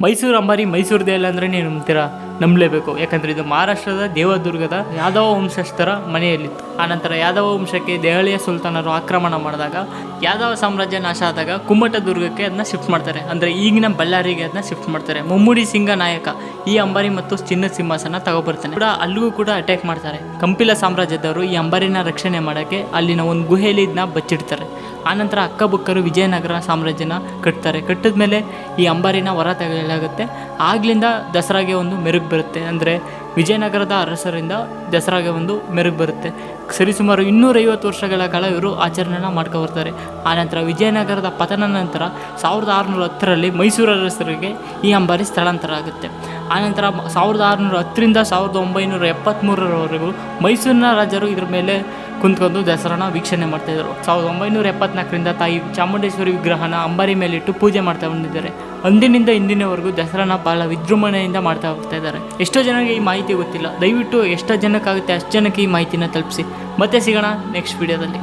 ಮೈಸೂರು ಅಂಬಾರಿ ಮೈಸೂರದೇ ಇಲ್ಲ ಅಂದರೆ ನೀವು ನಂಬ್ತೀರಾ? ನಂಬಲೇಬೇಕು. ಯಾಕಂದರೆ ಇದು ಮಹಾರಾಷ್ಟ್ರದ ದೇವದುರ್ಗದ ಯಾದವ ವಂಶಸ್ಥರ ಮನೆಯಲ್ಲಿತ್ತು. ಆನಂತರ ಯಾದವ ವಂಶಕ್ಕೆ ದೆಹಲಿಯ ಸುಲ್ತಾನರು ಆಕ್ರಮಣ ಮಾಡಿದಾಗ, ಯಾದವ ಸಾಮ್ರಾಜ್ಯ ನಾಶ ಆದಾಗ ಕುಮ್ಮಟ ದುರ್ಗಕ್ಕೆ ಅದನ್ನ ಶಿಫ್ಟ್ ಮಾಡ್ತಾರೆ. ಅಂದರೆ ಈಗಿನ ಬಳ್ಳಾರಿಗೆ ಅದನ್ನ ಶಿಫ್ಟ್ ಮಾಡ್ತಾರೆ. ಮುಮ್ಮಡಿ ಸಿಂಗ ನಾಯಕ ಈ ಅಂಬಾರಿ ಮತ್ತು ಚಿನ್ನದ ಸಿಂಹಾಸನ ತಗೊಬರ್ತಾನೆ ಕೂಡ. ಅಲ್ಲಿಗೂ ಕೂಡ ಅಟ್ಯಾಕ್ ಮಾಡ್ತಾರೆ. ಕಂಪಿಲ ಸಾಮ್ರಾಜ್ಯದವರು ಈ ಅಂಬಾರಿನ ರಕ್ಷಣೆ ಮಾಡೋಕ್ಕೆ ಅಲ್ಲಿನ ಒಂದು ಗುಹೆಯಲ್ಲಿ ಇದನ್ನ ಬಚ್ಚಿಡ್ತಾರೆ. ಆನಂತರ ಅಕ್ಕಬುಕ್ಕರು ವಿಜಯನಗರ ಸಾಮ್ರಾಜ್ಯನ ಕಟ್ತಾರೆ. ಕಟ್ಟಿದ ಮೇಲೆ ಈ ಅಂಬಾರಿನ ಹೊರ ತೆಗೆಯಲಾಗುತ್ತೆ. ಆಗ್ಲಿಂದ ದಸರಾಗೆ ಒಂದು ಮೆರುಗು ಬರುತ್ತೆ. ಅಂದರೆ ವಿಜಯನಗರದ ಅರಸರಿಂದ ದಸರಾಗೆ ಒಂದು ಮೆರುಗು ಬರುತ್ತೆ. ಸರಿಸುಮಾರು 250 ವರ್ಷಗಳ ಕಾಲ ಇವರು ಆಚರಣೆನ ಮಾಡ್ಕೊಬರ್ತಾರೆ. ಆನಂತರ ವಿಜಯನಗರದ ಪತನ ನಂತರ 1610ರಲ್ಲಿ ಮೈಸೂರು ಅರಸರಿಗೆ ಈ ಅಂಬಾರಿ ಸ್ಥಳಾಂತರ ಆಗುತ್ತೆ. ಆನಂತರ 1610ರಿಂದ 1973ರವರೆಗೂ ಮೈಸೂರಿನ ರಾಜರು ಇದ್ರ ಮೇಲೆ ಕುಂತ್ಕೊಂಡು ದಸರಾನ ವೀಕ್ಷಣೆ ಮಾಡ್ತಾಯಿದ್ರು. 1974ರಿಂದ ತಾಯಿ ಚಾಮುಂಡೇಶ್ವರಿ ವಿಗ್ರಹನ ಅಂಬಾರಿ ಮೇಲಿಟ್ಟು ಪೂಜೆ ಮಾಡ್ತಾ ಬಂದಿದ್ದಾರೆ. ಅಂದಿನಿಂದ ಇಂದಿನವರೆಗೂ ದಸರಾನ ಬಹಳ ವಿಜೃಂಭಣೆಯಿಂದ ಮಾಡ್ತಾ ಹೋಗ್ತಾ ಇದ್ದಾರೆ. ಎಷ್ಟೋ ಜನಕ್ಕೆ ಈ ಮಾಹಿತಿ ಗೊತ್ತಿಲ್ಲ. ದಯವಿಟ್ಟು ಎಷ್ಟೋ ಜನಕ್ಕಾಗುತ್ತೆ ಅಷ್ಟು ಜನಕ್ಕೆ ಈ ಮಾಹಿತಿನ ತಲುಪಿಸಿ. ಮತ್ತೆ ಸಿಗೋಣ ನೆಕ್ಸ್ಟ್ ವಿಡಿಯೋದಲ್ಲಿ.